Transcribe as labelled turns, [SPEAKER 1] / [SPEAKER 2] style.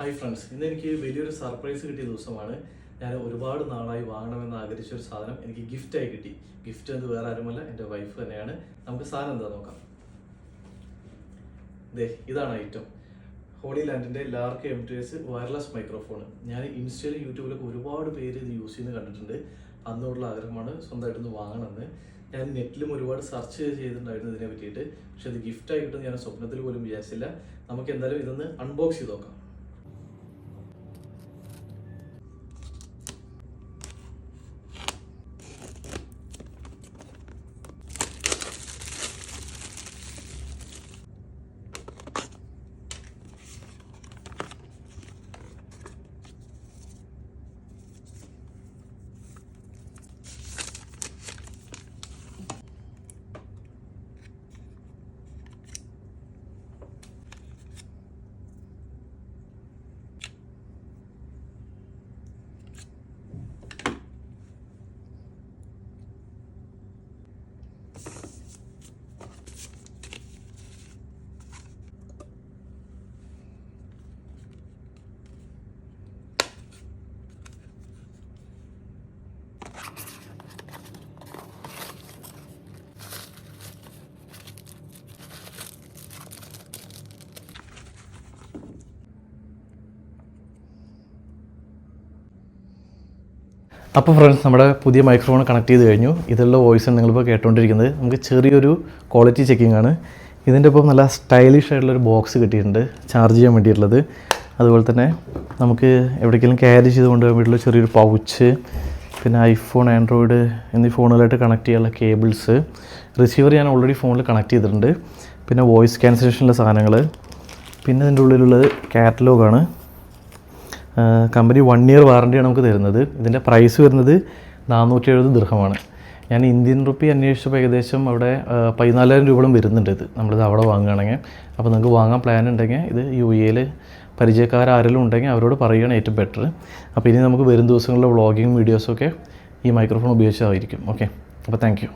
[SPEAKER 1] Hi friends, ഇന്ന് എനിക്ക് വലിയൊരു സർപ്രൈസ് കിട്ടിയ ദിവസമാണ്. ഞാൻ ഒരുപാട് നാളായി വാങ്ങണമെന്ന് ആഗ്രഹിച്ച ഒരു സാധനം എനിക്ക് ഗിഫ്റ്റായി കിട്ടി. ഗിഫ്റ്റ് അത് വേറെ ആരുമല്ല, എൻ്റെ വൈഫ് തന്നെയാണ്. നമുക്ക് സാധനം എന്താ നോക്കാം. ഇതാണ് ഐറ്റം. ഹോളി ലാൻഡിൻ്റെ ലാർക്ക് M2S വയർലെസ് മൈക്രോഫോൺ. ഞാൻ ഇൻസ്റ്റയിലും യൂട്യൂബിലൊക്കെ ഒരുപാട് പേര് ഇത് യൂസ് ചെയ്യുന്നത് കണ്ടിട്ടുണ്ട്. അന്നുള്ള ആഗ്രഹമാണ് സ്വന്തമായിട്ടൊന്ന് വാങ്ങണമെന്ന്. ഞാൻ നെറ്റിലും ഒരുപാട് സെർച്ച് ചെയ്തിട്ടുണ്ടായിരുന്നു ഇതിനെ പറ്റിയിട്ട്. പക്ഷെ ഇത് ഗിഫ്റ്റായി കിട്ടുമെന്ന് ഞാൻ സ്വപ്നത്തിൽ പോലും വിചാരിച്ചില്ല. നമുക്ക് എന്തായാലും ഇതൊന്ന് അൺബോക്സ് ചെയ്ത് നോക്കാം. അപ്പോൾ ഫ്രണ്ട്സ്, നമ്മുടെ പുതിയ മൈക്രോഫോൺ കണക്ട് ചെയ്ത് കഴിഞ്ഞു. ഇതിലുള്ള വോയിസാണ് നിങ്ങളിപ്പോൾ കേട്ടുകൊണ്ടിരിക്കുന്നത്. നമുക്ക് ചെറിയൊരു ക്വാളിറ്റി ചെക്കിംഗ് ആണ്. ഇതിൻ്റെ ഒപ്പം നല്ല സ്റ്റൈലിഷ് ആയിട്ടുള്ളൊരു ബോക്സ് കിട്ടിയിട്ടുണ്ട്, ചാർജ് ചെയ്യാൻ വേണ്ടിയിട്ടുള്ളത്. അതുപോലെ തന്നെ നമുക്ക് എവിടേക്കെങ്കിലും ക്യാരി ചെയ്ത് കൊണ്ടുപോകാൻ വേണ്ടിയിട്ടുള്ള ചെറിയൊരു പൗച്ച്, പിന്നെ ഐഫോൺ, ആൻഡ്രോയിഡ് എന്നീ ഫോണുകളായിട്ട് കണക്ട് ചെയ്യാനുള്ള കേബിൾസ്. റിസീവർ ഞാൻ ഓൾറെഡി ഫോണിൽ കണക്ട് ചെയ്തിട്ടുണ്ട്. പിന്നെ വോയിസ് ക്യാൻസലേഷനുള്ള സാധനങ്ങൾ. പിന്നെ ഇതിൻ്റെ ഉള്ളിലുള്ളത് കാറ്റലോഗാണ്. കമ്പനി 1 ഇയർ വാറണ്ടിയാണ് നമുക്ക് തരുന്നത്. ഇതിൻ്റെ പ്രൈസ് വരുന്നത് 470 ദിർഹമാണ്. ഞാൻ ഇന്ത്യൻ റുപ്പി അന്വേഷിച്ചപ്പോൾ ഏകദേശം അവിടെ 14,000 രൂപയോളം വരുന്നുണ്ട് ഇത് നമ്മളിത് അവിടെ വാങ്ങുകയാണെങ്കിൽ. അപ്പോൾ നിങ്ങൾക്ക് വാങ്ങാൻ പ്ലാൻ ഉണ്ടെങ്കിൽ ഇത് UAE-യിൽ പരിചയക്കാരെങ്കിലും ഉണ്ടെങ്കിൽ അവരോട് പറയുകയാണ് ഏറ്റവും ബെറ്റർ. അപ്പോൾ ഇനി നമുക്ക് വരും ദിവസങ്ങളിലെ വ്ളോഗിങ് വീഡിയോസൊക്കെ ഈ മൈക്രോഫോൺ ഉപയോഗിച്ചായിരിക്കും. ഓക്കെ, അപ്പോൾ താങ്ക് യു.